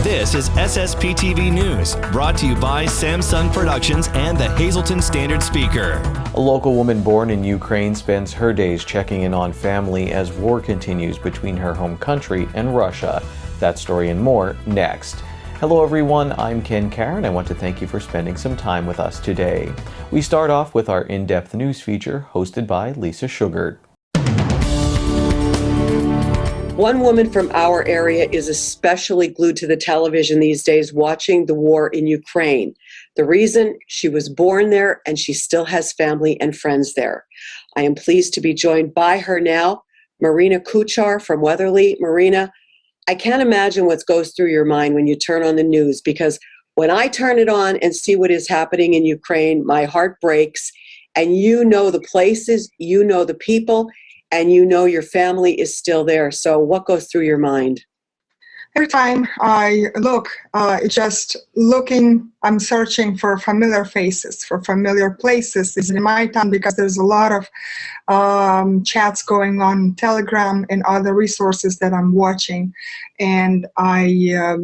This is SSPTV News, brought to you by Samsung Productions and the Hazleton Standard Speaker. A local woman born in Ukraine spends her days checking in on family as war continues between her home country and Russia. That story and more next. Hello everyone, I'm Ken Karen. I want to thank you for spending some time with us today. We start off with our in-depth news feature hosted by Lisa Sugart. One woman from our area is especially glued to the television these days watching the war in Ukraine. The reason, she was born there and she still has family and friends there. I am pleased to be joined by her now, Marina Kuchar from Weatherly. Marina, I can't imagine what goes through your mind when you turn on the news, because when I turn it on and see what is happening in Ukraine, my heart breaks. And you know the places, you know the people, and you know your family is still there. So what goes through your mind? Every time I look, I'm searching for familiar faces, for familiar places. It's in my town because there's a lot of chats going on, Telegram and other resources that I'm watching. And I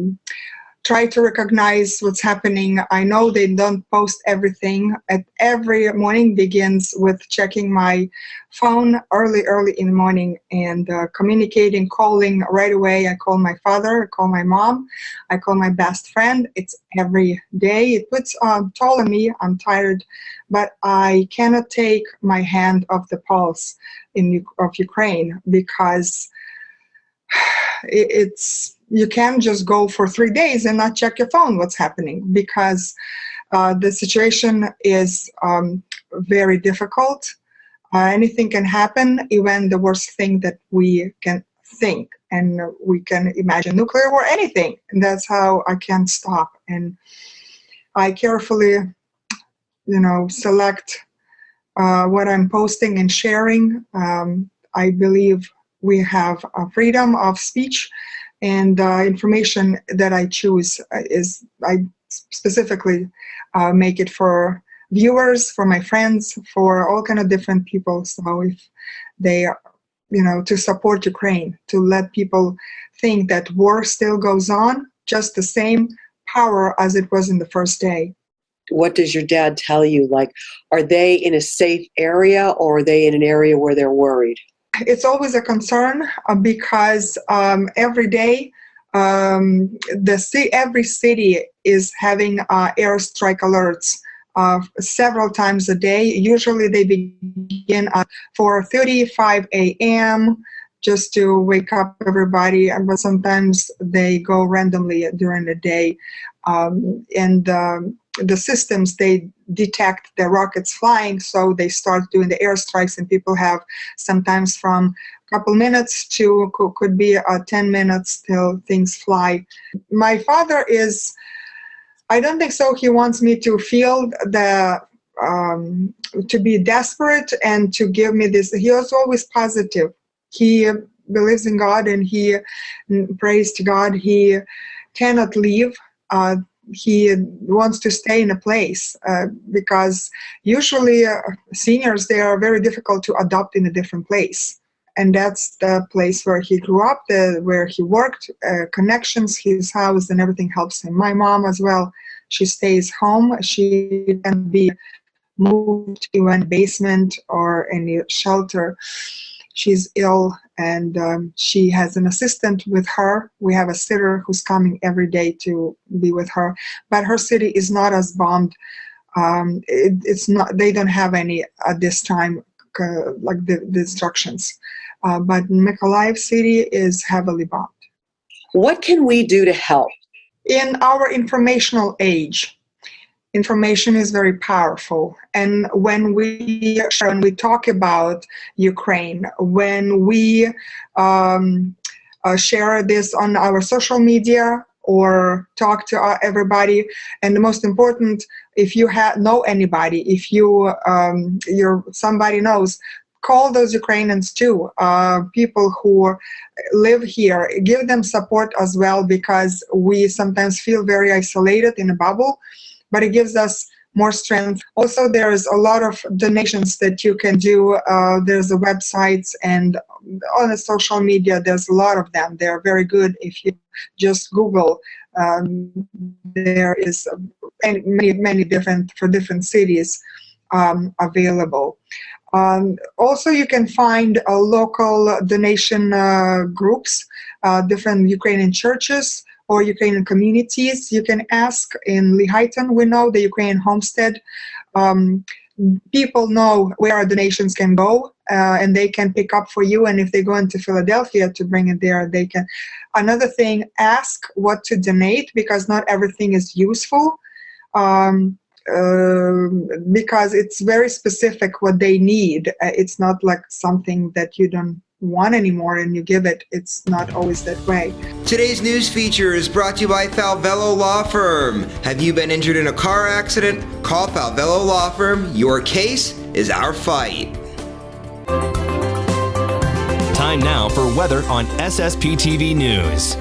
try to recognize what's happening. I know they don't post everything. Every morning begins with checking my phone early in the morning and communicating, calling right away. I call my father, I call my mom, I call my best friend. It's every day. It puts toll on me. I'm tired, but I cannot take my hand off the pulse of Ukraine, because you can't just go for 3 days and not check your phone what's happening, because the situation is very difficult. Anything can happen, even the worst thing that we can think, and we can imagine nuclear or anything. And that's how I can't stop. And I carefully, select what I'm posting and sharing. I believe we have a freedom of speech, and information that I choose I specifically make it for viewers, for my friends, for all kind of different people. So if they are, to support Ukraine, to let people think that war still goes on, just the same power as it was in the first day. What does your dad tell you? Like, are they in a safe area, or are they in an area where they're worried? It's always a concern because every day every city is having airstrike alerts several times a day. Usually they begin at 4:35 a.m. just to wake up everybody, but sometimes they go randomly during the day. The systems, they detect the rockets flying, so they start doing the airstrikes, and people have sometimes from a couple minutes to could be 10 minutes till things fly. My father I don't think so. He wants me to feel to be desperate and to give me this. He was always positive. He believes in God and he prays to God. He cannot leave. He wants to stay in a place because usually seniors, they are very difficult to adopt in a different place. And that's the place where he grew up, where he worked, connections, his house, and everything helps him. My mom as well, she stays home. She can be moved to a basement or any shelter. She's ill, and she has an assistant with her. We have a sitter who's coming every day to be with her. But her city is not as bombed. It's not. They don't have any at this time, like the destructions. But Mykolaiv city is heavily bombed. What can we do to help? In our informational age, information is very powerful. And when we talk about Ukraine, when we share this on our social media or talk to everybody, and the most important, if you know anybody, if somebody knows, call those Ukrainians too, people who live here, give them support as well, because we sometimes feel very isolated in a bubble, but it gives us more strength. Also, there's a lot of donations that you can do. There's the websites, and on the social media, there's a lot of them. They're very good. If you just Google, there is many different, for different cities, available. Also, you can find local donation groups, different Ukrainian churches or Ukrainian communities. You can ask in Lehighton. We know the Ukrainian homestead. People know where our donations can go, and they can pick up for you. And if they go into Philadelphia to bring it there, they can. Another thing, ask what to donate, because not everything is useful. Because it's very specific what they need. It's not like something that you don't want anymore and you give it. It's not always that way. Today's news feature is brought to you by Falvello Law Firm. Have you been injured in a car accident? Call Falvello Law Firm. Your case is our fight. Time now for weather on SSPTV News.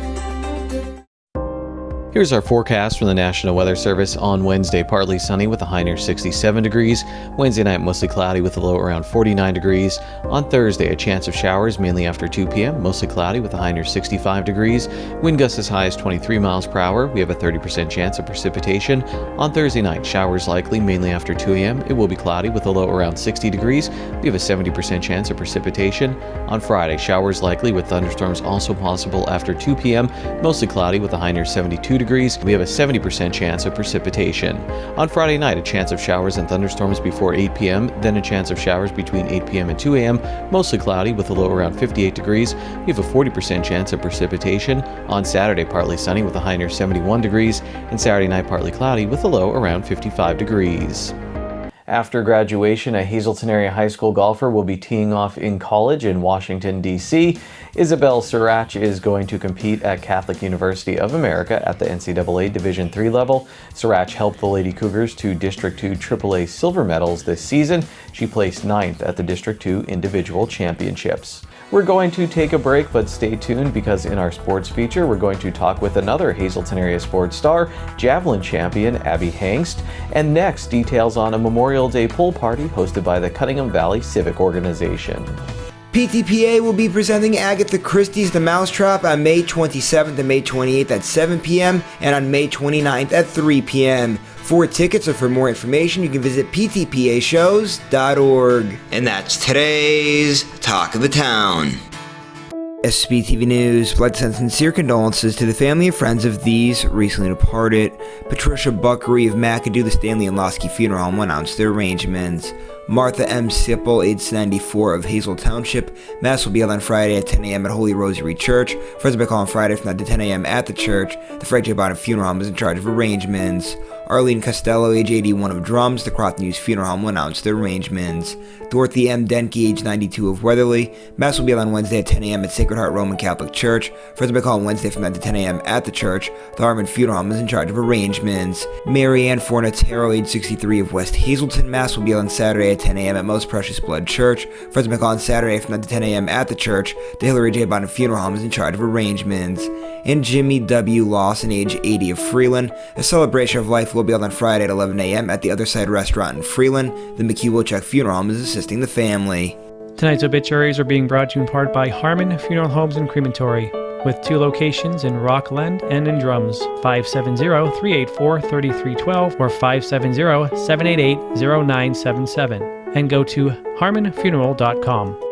Here's our forecast from the National Weather Service. On Wednesday, partly sunny with a high near 67 degrees. Wednesday night, mostly cloudy with a low around 49 degrees. On Thursday, a chance of showers mainly after 2 p.m., mostly cloudy with a high near 65 degrees. Wind gusts as high as 23 miles per hour. We have a 30% chance of precipitation. On Thursday night, showers likely mainly after 2 a.m. It will be cloudy with a low around 60 degrees. We have a 70% chance of precipitation. On Friday, showers likely with thunderstorms also possible after 2 p.m., mostly cloudy with a high near 72 degrees. We have a 70% chance of precipitation. On Friday night, a chance of showers and thunderstorms before 8 p.m., then a chance of showers between 8 p.m. and 2 a.m., mostly cloudy with a low around 58 degrees. We have a 40% chance of precipitation. On Saturday, partly sunny with a high near 71 degrees, and Saturday night, partly cloudy with a low around 55 degrees. After graduation, a Hazleton area high school golfer will be teeing off in college in Washington, D.C. Isabel Sirach is going to compete at Catholic University of America at the NCAA Division III level. Sirach helped the Lady Cougars to District II AAA silver medals this season. She placed 9th at the District II Individual Championships. We're going to take a break, but stay tuned because in our sports feature, we're going to talk with another Hazleton area sports star, javelin champion Abby Hangst. And next, details on a Memorial Day pool party hosted by the Cunningham Valley Civic Organization. PTPA will be presenting Agatha Christie's The Mousetrap on May 27th and May 28th at 7 p.m. and on May 29th at 3 p.m. For tickets or for more information, you can visit ptpashows.org. And that's today's Talk of the Town. SSPTV News would like to send sincere condolences to the family and friends of these recently departed. Patricia Buckery of McAdoo, the Stanley and Losky Funeral Home announced their arrangements. Martha M. Sipple, age 94, of Hazel Township. Mass will be held on Friday at 10 a.m. at Holy Rosary Church. Friends will be called on Friday from 9 to 10 a.m. at the church. The Fred J. Bonham Funeral Home is in charge of arrangements. Arlene Costello, age 81, of Drums, the Crofton Youth Funeral Home will announce their arrangements. Dorothy M. Denke, age 92, of Weatherly. Mass will be held on Wednesday at 10 a.m. at Sacred Heart Roman Catholic Church. Friends will be called on Wednesday from 9 to 10 a.m. at the church. The Harmon Funeral Home is in charge of arrangements. Mary Ann Fornatero, age 63, of West Hazleton. Mass will be held on Saturday at 10 a.m. at Most Precious Blood Church. Friends will be called on Saturday from 9 to 10 a.m. at the church. The Hillary J. Bonham Funeral Home is in charge of arrangements. And Jimmy W. Lawson, age 80, of Freeland. A celebration of life will be held on Friday at 11 a.m. at the Other Side Restaurant in Freeland. The McKee-Wilczek Funeral Home is assisting the family. Tonight's obituaries are being brought to you in part by Harmon Funeral Homes and Crematory, with 2 locations in Rockland and in Drums, 570-384-3312 or 570-788-0977, and go to harmonfuneral.com.